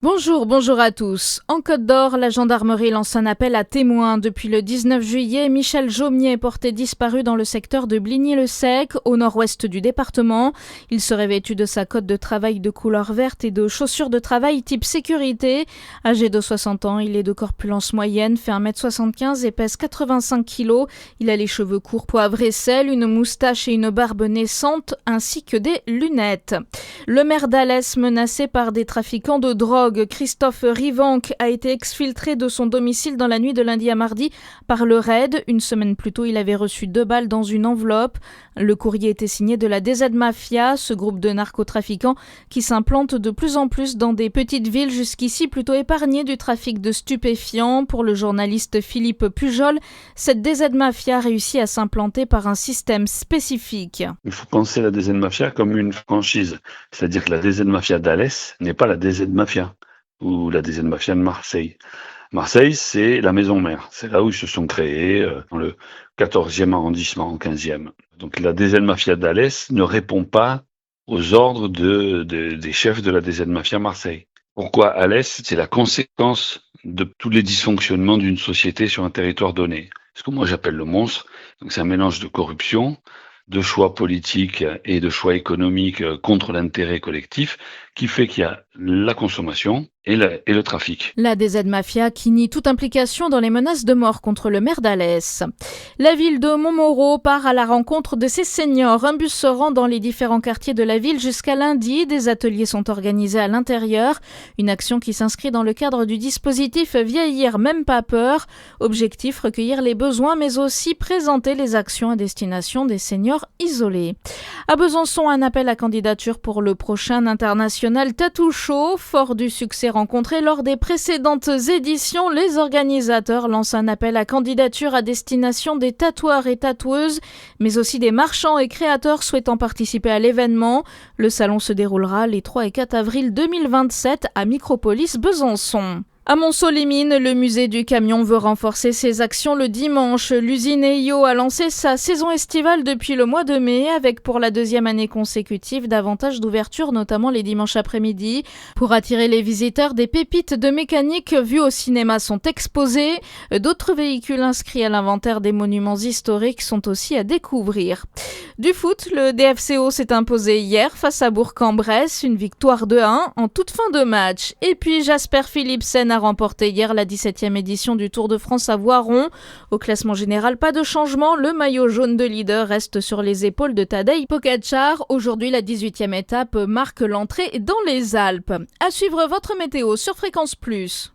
Bonjour à tous. En Côte d'Or, la gendarmerie lance un appel à témoins. Depuis le 19 juillet, Michel Jaumier est porté disparu dans le secteur de Bligny-le-Sec, au nord-ouest du département. Il serait vêtu de sa cotte de travail de couleur verte et de chaussures de travail type sécurité. Âgé de 60 ans, il est de corpulence moyenne, fait 1m75 et pèse 85 kg. Il a les cheveux courts, poivre et sel, une moustache et une barbe naissante, ainsi que des lunettes. Le maire d'Alès, menacé par des trafiquants de drogue, Christophe Rivanc, a été exfiltré de son domicile dans la nuit de lundi à mardi par le RAID. Une semaine plus tôt, il avait reçu 2 balles dans une enveloppe. Le courrier était signé de la DZ Mafia, ce groupe de narcotrafiquants qui s'implante de plus en plus dans des petites villes jusqu'ici plutôt épargnées du trafic de stupéfiants. Pour le journaliste Philippe Pujol, cette DZ Mafia réussit à s'implanter par un système spécifique. Il faut penser la DZ Mafia comme une franchise. C'est-à-dire que la DZ Mafia d'Alès n'est pas la DZ Mafia ou la DZ Mafia de Marseille. Marseille, c'est la maison mère. C'est là où ils se sont créés, dans le 14e arrondissement, au 15e. Donc la DZ Mafia d'Alès ne répond pas aux ordres des chefs de la DZ Mafia Marseille. Pourquoi Alès? C'est la conséquence de tous les dysfonctionnements d'une société sur un territoire donné. Ce que moi j'appelle le monstre. Donc c'est un mélange de corruption, de choix politiques et de choix économiques contre l'intérêt collectif qui fait qu'il y a la consommation et le trafic. La DZ Mafia qui nie toute implication dans les menaces de mort contre le maire d'Alès. La ville de Montmoreau part à la rencontre de ses seniors. Un bus se rend dans les différents quartiers de la ville jusqu'à lundi. Des ateliers sont organisés à l'intérieur. Une action qui s'inscrit dans le cadre du dispositif Vieillir même pas peur. Objectif, recueillir les besoins mais aussi présenter les actions à destination des seniors isolés. À Besançon, un appel à candidature pour le prochain international Tattoo Show. Fort du succès rencontré lors des précédentes éditions, les organisateurs lancent un appel à candidature à destination des tatoueurs et tatoueuses, mais aussi des marchands et créateurs souhaitant participer à l'événement. Le salon se déroulera les 3 et 4 avril 2027 à Micropolis Besançon. À Montceau-les-Mines, le musée du camion veut renforcer ses actions le dimanche. L'usine EIO a lancé sa saison estivale depuis le mois de mai, avec pour la 2e année consécutive davantage d'ouverture, notamment les dimanches après-midi. Pour attirer les visiteurs, des pépites de mécanique vues au cinéma sont exposées. D'autres véhicules inscrits à l'inventaire des monuments historiques sont aussi à découvrir. Du foot, le DFCO s'est imposé hier face à Bourg-en-Bresse, une victoire 2-1 en toute fin de match. Et puis Jasper Philipsen a remporté hier la 17e édition du Tour de France à Voiron. Au classement général, pas de changement. Le maillot jaune de leader reste sur les épaules de Tadej Pogačar. Aujourd'hui, la 18e étape marque l'entrée dans les Alpes. À suivre votre météo sur Fréquence Plus.